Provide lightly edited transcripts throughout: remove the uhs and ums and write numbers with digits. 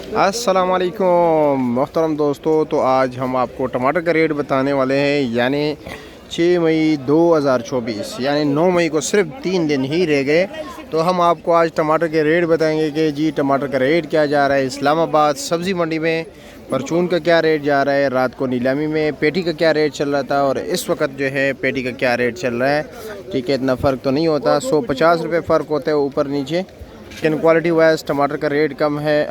अस्सलाम वालेकुम मोहतरम दोस्तों। तो आज हम आपको टमाटर का रेट बताने वाले हैं, यानी 6 मई 2024 यानी 9 मई को सिर्फ 3 दिन ही रह गए। तो हम आपको आज टमाटर के रेट बताएंगे कि जी टमाटर का रेट क्या जा रहा है इस्लामाबाद सब्ज़ी मंडी में, परचून का क्या रेट जा रहा है, रात को नीलामी में पेटी का क्या रेट चल रहा था और इस वक्त जो है पेटी का क्या रेट चल रहा है। ठीक है, इतना फ़र्क तो नहीं होता, 150 रुपये फ़र्क होता है ऊपर नीचे, लेकिन क्वालिटी वाइज टमाटर का रेट कम है,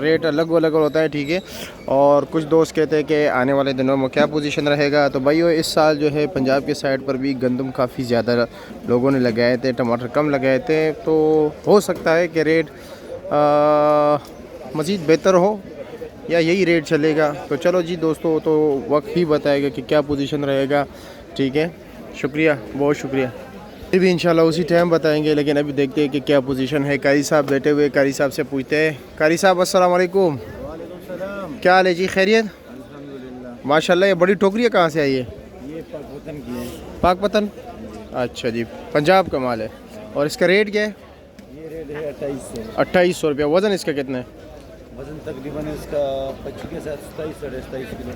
रेट अलग अलग होता है। ठीक है, और कुछ दोस्त कहते हैं कि आने वाले दिनों में क्या पोजीशन रहेगा। तो भाइयों इस साल जो है पंजाब के साइड पर भी गंदम काफ़ी ज़्यादा लोगों ने लगाए थे, टमाटर कम लगाए थे, तो हो सकता है कि रेट मज़ीद बेहतर हो या यही रेट चलेगा। तो चलो जी दोस्तों, तो वक्त ही बताएगा कि क्या पोजीशन रहेगा। ठीक है, शुक्रिया, बहुत शुक्रिया। फिर भी इंशाल्लाह उसी टाइम बताएंगे, लेकिन अभी देखते हैं कि क्या पोजीशन है। कारी साहब बैठे हुए, कारी साहब से पूछते हैं। कारी साहब अस्सलाम वालेकुम। क्या हाल है जी, खैरियत? माशाल्लाह। ये बड़ी टोकरियाँ कहाँ से आई है? ये पाकपतन की है। पाकपतन, अच्छा जी, पंजाब का माल है। और इसका रेट क्या है? ये रेट है 2800। 2800 रुपया। वज़न इसका कितना है? वजन तकरीबन इसका 25 के साथ 27 साढ़े 27 किलो।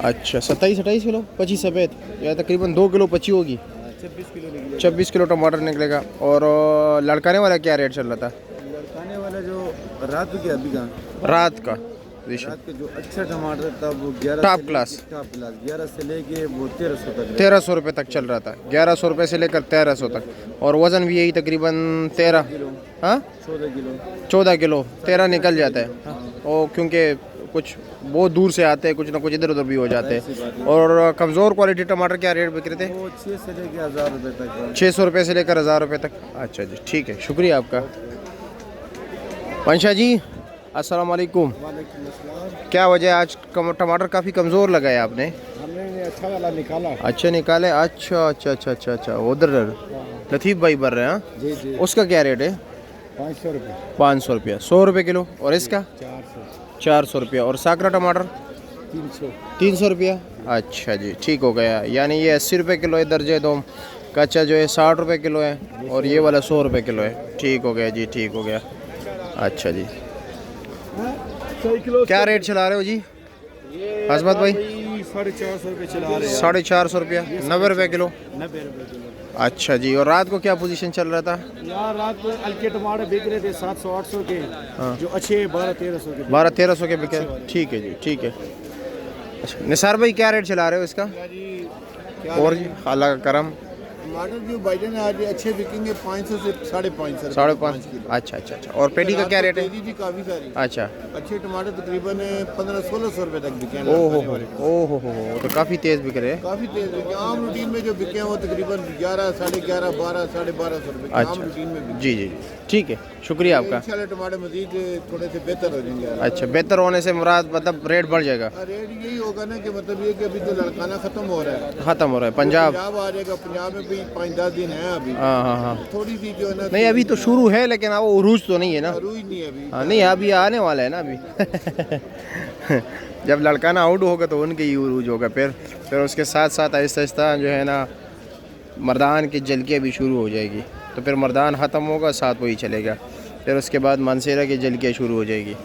अच्छा, 27-28 किलो, 25 सफ़ेद या तकरीबन 2 किलो 25 होगी। 26 किलो निकले। 26 किलो टमाटर निकलेगा। और लड़काने वाला क्या रेट चल रहा था? लड़काने वाला जो रात के अभी का रात का रात के जो अच्छा टमाटर था वो 11 टॉप क्लास 11 से लेके वो 1300 तक 1300 रुपये तक चल रहा था। 1100 रुपये से लेकर 1300 तक। और वज़न भी यही तकरीबन 13, किलो। हाँ 14 किलो 14 किलो 13 निकल जाता है। और क्योंकि कुछ बहुत दूर से आते हैं, कुछ ना कुछ इधर उधर भी हो जाते हैं। और कमज़ोर क्वालिटी टमाटर क्या रेट बिक रहे थे? वो 6 से लेके 1000 रुपये तक। 600 रुपये से लेकर 1000 रुपये तक। अच्छा जी, ठीक है, शुक्रिया आपका। पंशा जी अस्सलाम वालेकुम। वालेकुम अस्सलाम। क्या वजह आज टमाटर काफ़ी कमज़ोर लगाए आपने? हमने अच्छा वाला निकाला। अच्छे निकाले। अच्छा अच्छा अच्छा अच्छा अच्छा, उधर लतीफ़ भाई भर रहे हैं। हाँ, जी जी। उसका क्या रेट है? 500 रुपये। 500 रुपया, 100 रुपये किलो। और इसका 400 रुपया। और साकरा टमाटर 300 रुपया। अच्छा जी, ठीक हो गया। यानी ये 80 रुपये किलो है, दर्जे दो। कच्चा जो है 60 रुपये किलो है और ये वाला 100 रुपये किलो है। ठीक हो गया जी, ठीक हो गया। अच्छा जी, क्या रेट चला रहे हो जी हजमत भाई? 450 रुपये चला रहे हैं। 450 रुपया, 90 रुपये किलो। 90 रुपये किलो। अच्छा जी, और रात को क्या पोजीशन चल रहा था? यार रात को हल्के टमाटर बिक रहे थे 700-800 के। हाँ। जो अच्छे 1200-1300 के। 1200-1300 के बिके। ठीक है जी, ठीक है। अच्छा निसार भाई क्या रेट चला रहे हो इसका? और जी अल्लाह का करम। टमाटर जो भाईजान आज अच्छे बिकेंगे 500 से 550। 550। अच्छा अच्छा अच्छा। और पेटी का क्या रेट है? जी काफ़ी सारी अच्छा, अच्छे टमाटर तकरीबन 1500-1600 रुपये तक बिके हैं। ओहो तो काफ़ी तेज़ बिक रहे हैं। काफ़ी तेज बिके। आम रूटीन में जो बिके हैं वो तकरीबन 11, 11.5, 12, 1250 रुपये आम अच्छा रूटीन में बिके। जी जी, ठीक है, शुक्रिया आपका। इंशाल्लाह टमाटर मजीद थोड़े से बेहतर हो जाएंगे। अच्छा, बेहतर होने से मुराद मतलब रेट बढ़ जाएगा? रेट यही होगा ना कि मतलब ये कि अभी तो लड़काना ख़त्म हो रहा है, ख़त्म हो रहा है। पंजाब आ जाएगा। पंजाब में भी 5-10 दिन है अभी। हाँ हाँ हाँ, थोड़ी सी जो है ना, नहीं अभी तो शुरू है, लेकिन वो उरूज तो नहीं है ना। रूज नहीं है अभी। हाँ नहीं, अभी आने वाला है ना अभी। जब लड़काना आउट होगा तो उनके ही उरूज होगा। फिर उसके साथ साथ आहिस्ता आहिस्ता जो है ना मर्दान की जलकियाँ भी शुरू हो जाएगी। तो फिर मर्दान ख़त्म होगा, साथ वही चलेगा। फिर उसके बाद मानसेरा की जलकियाँ शुरू हो जाएगी।